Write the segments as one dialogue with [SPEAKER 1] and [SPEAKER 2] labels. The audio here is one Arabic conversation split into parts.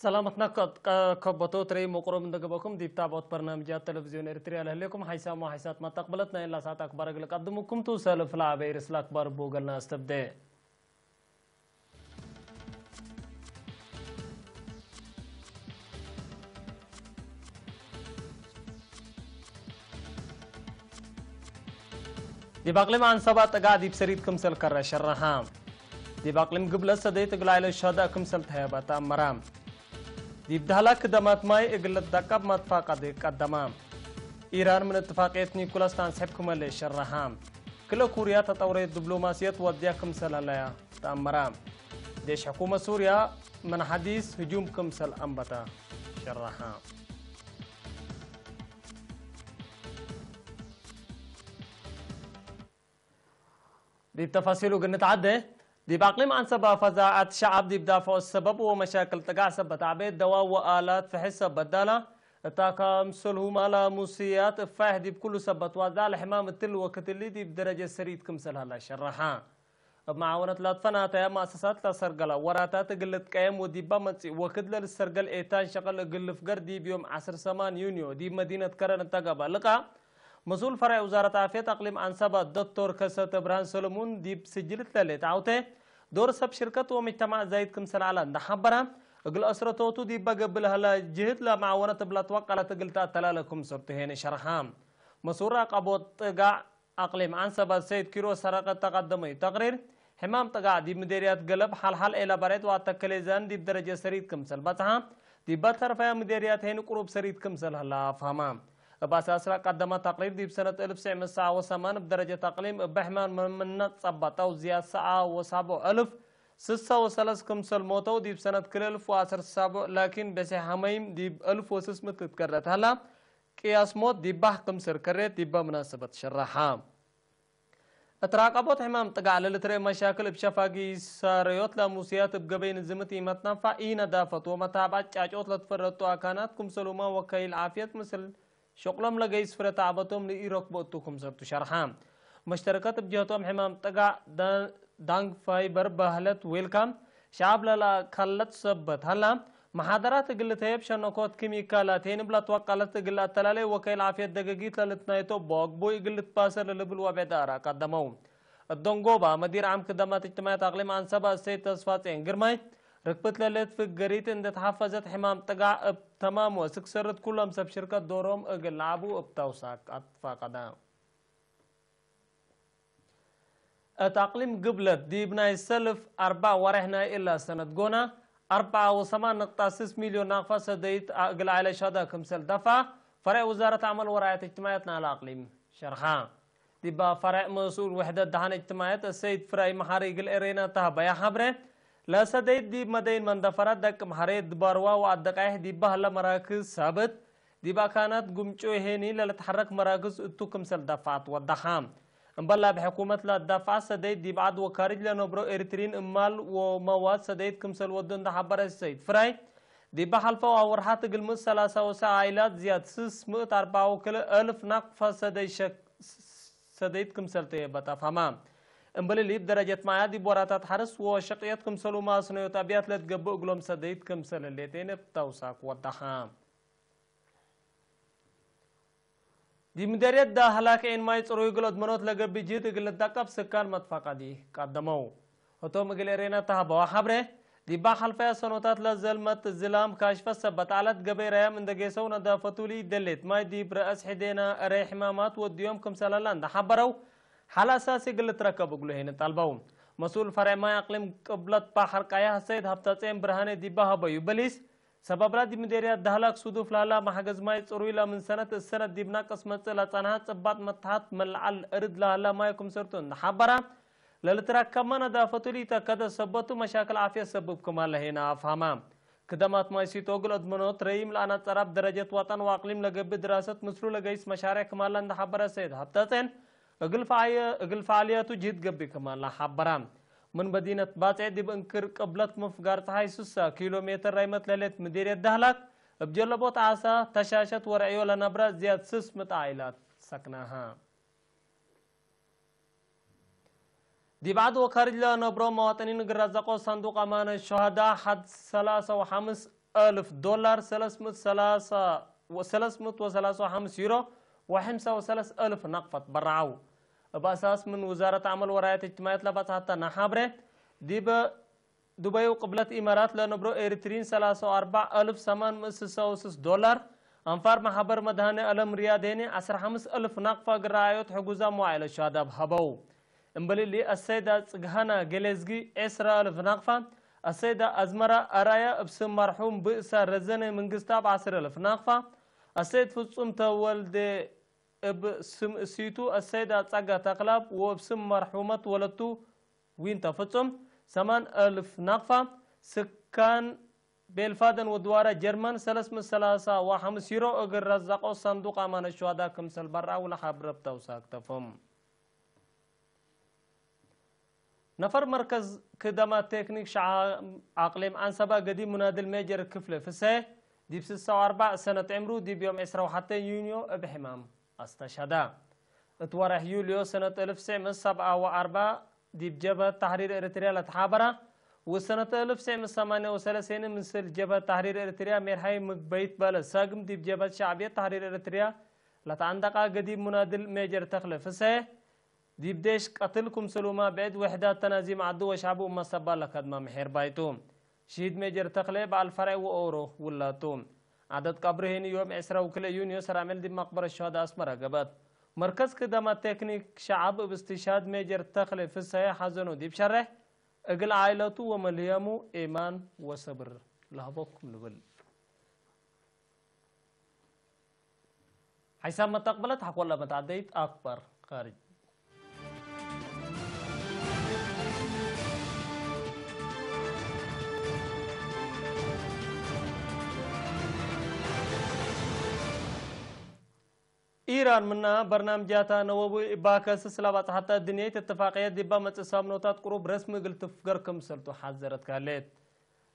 [SPEAKER 1] سلامتنا كبطوت ري مقرب من دقبكم دي بتابعت برنامجات تلفزيون إريتريا لهلكم حيسام وحيسات ما تقبلتنا إلا ساعات أكبر قدمكم توصل في العبير إسلاك بار بوغلنا استبدأ دي باقلم عن سبات قاعد بسريد كمسل كرة شرحام دي باقلم قبل السديت قلعي الشهداء كمسل تهيبات مرام دي بدهلاك دمات ماي اقلت دقاب ما تفاقد قدمام إيران من اتفاقية نيكولاس تنسحبكم اللي شرحام كل كوريا تطوري الدبلوماسية وديكم سلاليا تأمرام ديش حكومة سوريا من حديث هجوم كمسل أنبتا شرحام دي بتفاصيل وقلنا عدة دي باقلم عن سبب فزاعة شعب دي بدافع السبب ومشاكل تقع سبب عبيد دواء وآلات في حسب بدالة تاكم سلهم على موسيات فاه دي بكل سبب وزع الحمام التل وكتلي دي بدرجة سريد كمسل هلا شرحان بمعاونة لاتفنات يا مؤسسات لسرقلة وراتات قلت قيم ودي بامتي وكدل للسرقل ايتان شغل قل فقر دي بيوم 10 يونيو دي مدينة كرن تقبل لقى مسؤول فرع وزارة عافية أقليم أنسبة الدكتور كسات برهان سولمون دي بسجلت للي تعوته دور سب شركة ومجتمع زايد كمسل على نحبرة اقل أسرة توتو دي بقبل هلا جهد لا معاونة بلا توقع لا تقلتا تلالكم سرتهين شرحام مسؤول راقبوت تقع أقليم أنسبة سيد كيرو سرقة تقدمي تقرير حمام تقع دي مديريات قلب حال إلى بريد واتكاليزان دي بدرجة سريد كمسل بتها دي بطر فيها مديريات هين قروب سريد كمسل هلا فهمام بأساس قدم تقرير دي بسنة 1908 بدرجة تقليم بحمان من صبت أو زيادة ساعة وسبع ألف 6 كمسل موتو دي بسنة كل 1017 لكن بس هميم دي 1600 تتكررت هلا قياس موت دي بح كمسر كررت دي بمناسبة شرحام اتراقبوت حمام تقع للتري مشاكل بشفاقي ساريوت لموسيات بقبين الزمتي متنفع إينا دافت ومتابعة جاجوت لتفرطوا أكانات كمسلوا ما وكيل عافية مثل شغلهم لقيس فرة عبتهم لإيروك بوتوكم سرتو شرحام مشتركات بجهتهم حمام تقع دانك فايبر بهلت ويلكم شعب للا كلت سبت هلا محاضرات قلت هيب شنوكوت كيميكالاتين بلا توقلت قلت تلالي وكيل عافية دقاقيت للتنايتو بوك بوي قلت باسر للبل وبدارة قدموهم الدنقوبة مدير عام خدمات اجتماعية أقليم عن سبا السيد تصفاتين قرماي ركبت للت في الجريت ان تحفظت حمام تقع تمام وسكسرت كلهم سب شركة دورهم اقلعبوا ابتوساك اطفا قدام التقليم قبلت دي بناي السلف 4 ورحنا إلا سنة قونا 4.6 مليون ناقفة سديت اقلع على شهادة كمسل دفع فرع وزارة عمل ورعاية اجتماعياتنا على الأقليم شرحان دي فرع مسؤول وحدة دهان اجتماعيات السيد فرعي محاريق الارينا تهبا يا حبره لا سديد دي مدين من دفرات دك محريد باروا وعدقايه دي بهلا مراكز ثابت دي كانت قمشو هيني لتحرك مراكز اتوكم سل دفعات والدخام انبلا بحكومة لا دفع سديد دي بعد وكارج لنبرو اريترين امال ومواد سديد كمسل ودون دحبر السيد فراي دي بحلفة وورحات قلمس 3 عائلات زياد 604 نقفة سديد كمسل تيبتا فهمام امبلي لي بدرجة معاد دي بوراتات حرس وشقيات كمسلو ما سنو تابيات لتقبو قلوم سديد كمسل اللي تين بتوساك والدخام دي مديريات دا هلاك ان ماي صرو يقلد منوت لقب جيت يقلد دقب سكان متفاقة دي قدمو هتو مقليرينا تهبوا حبره دي باحل فيها سنوتات لزلمت الزلام كاشفة سبت على قبيرة من دقيسو ندافتولي دلت ماي دي برأس حدينا ري حمامات وديوم كمسل لان دا حبرو حال أساسي قلت ركب قلوا هنا طالبهم مسؤول فرع ما يقلم قبلت بحر قايا سيد هفتاتين برهاني دي بها بيبليس سبب لا دي مديريات دهلاك صدوف لالا محجز ما يصروي لا من سنة السنة دي بناقص مثلا تنهات سبات متحات ملعل ارد لا ما يكم سرتون حبرا للتراك كمان دافتولي تكاد سبتو مشاكل عافية سبب كمان هنا افهمام خدمات ما يسيتو قلت منوت ريم لانا طرف درجة وطن واقليم لقب دراسة مسلو لقيس مشاريع كمان لان حبرا سيد هفتاتين اقل فعاليات جهد قبي كمان لا حبرام من مدينة باتع دي بانكر قبلت مفقار تحي 6 كيلومتر رايمت ليلت مديرية دهلك بجلبوت عاسا تشاشت ورعيو لنبرا زياد 600 عائلات سكناها دي بعد وخارج لنبرو مواطنين قرزقوا صندوق امان الشهداء حد 3.5 ألف دولار 353 يورو و35 ألف نقفة برعو بأساس من وزارة عمل وراية اجتماعية لبعض حتى نحابرة دبي وقبلت إمارات لنبرو إيرترين 34,866 دولار أنفار محبر مدهنة ألم رياضيني 15,000 نقفة قرائيوت حقوزا معايلة شهادة بحبو امبلي اللي السيدة تسقهانا جليزجي 10,000 نقفة السيدة أزمرة أرايا بسم مرحوم بئسا رزنة من قستاب 10,000 نقفة السيد فصوم تولد بسم سيتو السيدة تسقى تقلب وبسم مرحومة ولدتو وين تفصم 8,000 نقفة سكان بيلفادن ودوارة جرمان 335 يورو اقر رزاقو صندوق امان الشهداء كمسل برا ولا حبرب توساك تفهم نفر مركز خدمات تكنيك عقليم عن سبا قديم منادل ميجر كفله فسه دي ب 46 سنة عمره دي بيوم 10 حتى يونيو بحمام استشهدا اتورح يوليو سنة 1947 دي بجبهة تحرير اريتريا لتحابرة وسنة 1938 مثل جبهة تحرير اريتريا ميرهاي مقبيت بالا ساقم دي بجبهة شعبية تحرير اريتريا لتعندقا قديم منادل ميجر تخلف فسه دي بديش قتلكم سلوما بعد وحدات تنازيم عدو وشعبو أما سبالا كدما محير بايتوم شهيد ميجر تخليب على الفرع وأورو ولاتوم عدد قبرهن يوم 10 وكل يونيو سرعمل دي مقبرة الشهداء أسمرة قبات مركز خدمات تكنيك شعب باستشهاد ميجر تخلي في السياح حزنو دي بشرح اقل عائلته ومليامو ايمان وصبر لهبوكم نقول حيث ما تقبلت حق والله ما تعديت اكبر خارج إيران منا برنامجاتها نووي باكس سلابات حتى الدنيا اتفاقية دبا متصاب نوتات قروب رسمي قلت تفكركم سلتو حذرت كاليت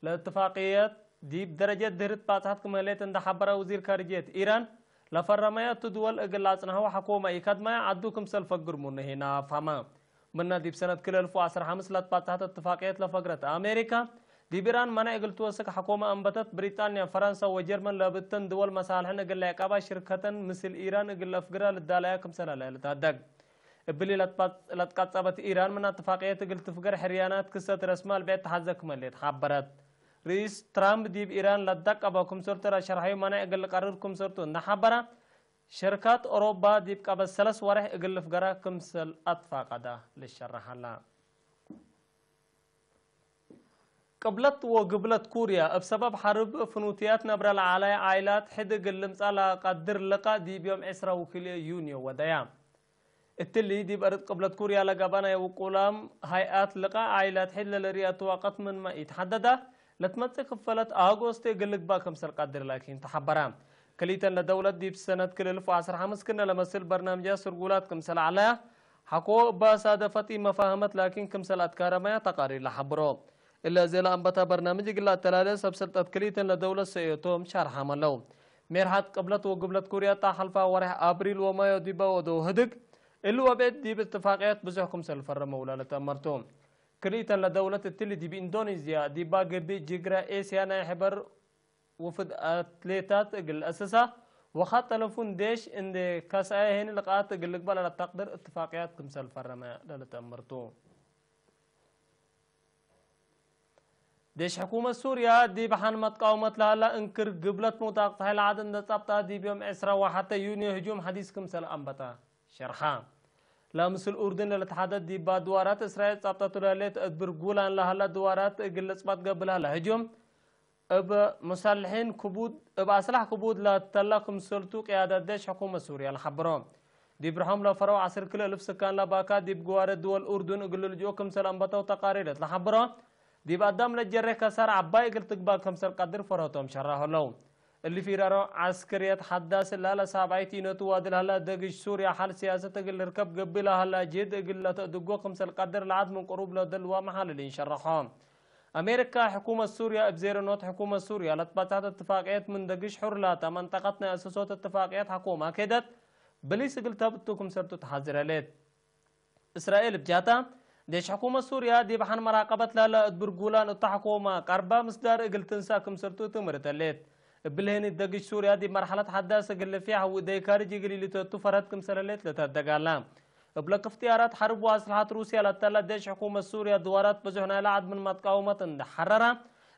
[SPEAKER 1] الاتفاقية دي بدرجة درت باتحت كماليت عند حبرة وزير خارجية إيران لفرمايات دول اقلاتنا هو حكومة إيكاد ما عدوكم سلفقر من هنا فما منا دي بسنة كل 2015 لات باتحت اتفاقية لفقرة أمريكا دي بيران منا قلت وسك حكومة أنبتت بريطانيا فرنسا وجرمن لابتن دول مسالحنا قل لعقابة شركة مثل إيران قل أفقرها للدالية كم سنة لتهدق بلي لتقاطبت إيران من اتفاقية قل تفقر حريانات قصة رسمال بيت تحزك ملي تحبرت رئيس ترامب دي بإيران لدق أباكم سرطة شرحي منا قل قرركم سرطة نحبرة شركات أوروبا دي بقى سلس ورح قل أفقرها كم سل أتفاق ده للشرح الله قبلت وقبلت كوريا بسبب حرب فنوتيات نبر العالي عائلات حد قلمت على قدر لقى دي بيوم 10 وكل يونيو وديام التلي دي بارد قبلت كوريا لقبانا يوقولام هيئات لقى عائلات حد للرياض وقت من ما يتحدد لتمتك فلت أغسطس قلق باكم سر قدر لكن تحبرام كليتا لدولة دي بسنة كل 2015 كنا لمثل برنامجها سرقولات كمسل عليها حقو باسادفتي مفاهمت لكن كمسل أتكارما تقارير لحبرو إلا زي لأنبتا برنامج قلت تلالي سبسلت أتكليتا لدولة سيئتهم شارح عملو ميرحات قبلت وقبلت كوريا تحلفا ورح أبريل وما يديبا ودو هدق إلو وبيت دي باتفاقيات بزحكم سلفر مولا لتأمرتهم كليتا لدولة التلي دي بإندونيسيا دي باقربي جيجرا إيسيانا يحبر وفد أتليتات قل أساسا وخط تلفون ديش إن كاسايا هين لقاات قل قبل لتقدر اتفاقيات كم سلفر ما لتأمرتهم ديش حكومة سوريا دي بحان متقاومت لها انكر قبلت متاقطها العدد نتصابتها دي بيوم 10 وحتى يونيو هجوم حديث كمسل أنبتا شرحان لا مثل أردن لتحدد دي بادوارات إسرائيل تصابتها لاليت أدبر قولان لها دوارات قلت صبات قبلها لهجوم اب مسلحين كبود اب أسلح كبود لتلاكم سلطو قيادة ديش حكومة سوريا الحبرام دي برحم لفرو عصر كل ألف سكان لباكا دي بقوار دول أردن قلوا لجو كمسل أنبتا وتقاريرت الحبرام دي بعدام لجرة كسر عباي قلت تقبل كمسل قدر فراتهم شرحه لهم اللي في رارو عسكريات حداس لا سابعيتي نتو وادل هلا دقش سوريا حال سياسة قل ركب قبلها هلا جيد قل تدقو كمسل قدر العاد من قروب لدل ومحل اللي شرحهم أمريكا حكومة سوريا بزير نوت حكومة سوريا لتباتات اتفاقيات من دقش حرلاتا منطقتنا أساسات اتفاقيات حكومة كدت بليس قلت بتوكم سرتو تحذر ليت إسرائيل بجاتا ديش حكومة سوريا دي بحن مراقبة لا برجولان التحكومة قربا مصدر اقل تنسا كم سرتو تمرت الليت بلهن الدقيش سوريا دي مرحلة حداثة قل فيها ودي كارجي قلي اللي فرهد كم سرليت لتدقالام بلك اختيارات حرب وأسلحات روسيا لتلا ديش حكومة سوريا دوارات بزحنا لعد من متقاومة حررة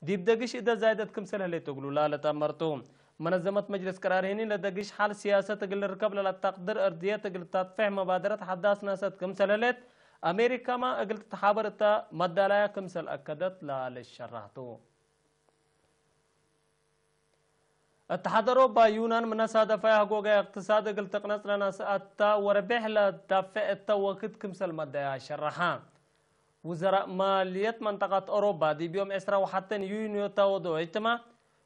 [SPEAKER 1] دي بدقيش إذا زايدت كم سرليت تقولوا لا لتمرتو منظمة مجلس قرار هني لدقيش حال سياسة قل الركب للتقدر أردية قل تدفع مبادرة حداث ناسات كم سرليت أمريكا ما قلت تحابرتا مدالا كمسل أكدت لا للشرعتو اتحاد أوروبا يونان من سادة فيها جوجا اقتصاد قلت قنص لنا سأتا وربح لدافع التوكد كمسل مدايا شرحان وزراء مالية منطقة أوروبا دي بيوم إسرا وحتى يونيو تاودو اجتماع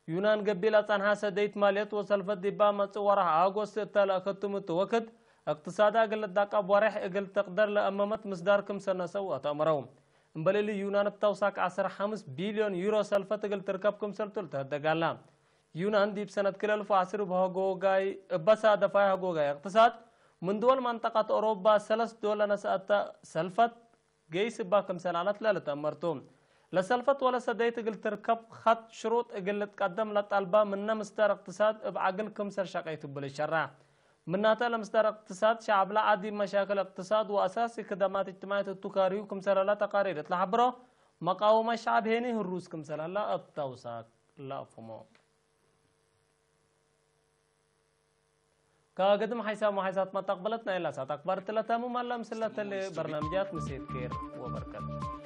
[SPEAKER 1] يونان قبيلة عنها سديت مالية وسلفت دي باما تصورها أغسطس تلا كتم توكد اقتصادا قلت داك أبوارح قلت تقدر لأمامت مصدار كم سنة سوى تأمرهم مبالي يونان بتوساك 15 بليون يورو سلفت قلت تركب كم سلطل تهدقالا يونان دي بسنة كل 2010 بهاقوغاي بسا دفاع هاقوغاي اقتصاد من دول منطقة أوروبا 3 دول نسأتا سلفت جيس با كم سنالات لا لتأمرتهم لسلفت ولا سديت قلت تركب خط شروط قلت تقدم لطالبا منا مصدر اقتصاد بعقل كم سر شقيت بالشرع مناتا لمصدر اقتصاد شعب لا عادي مشاكل اقتصاد واساسي خدمات اجتماعية التكاري وكم سر لا تقارير تلحبرو مقاومة الشعب هني الروس كم سر لا التوساك لا فمو كقدم حيسات ما تقبلتنا إلا سات أكبر 3 مملم سلة برنامجات مسيد كير وبركاته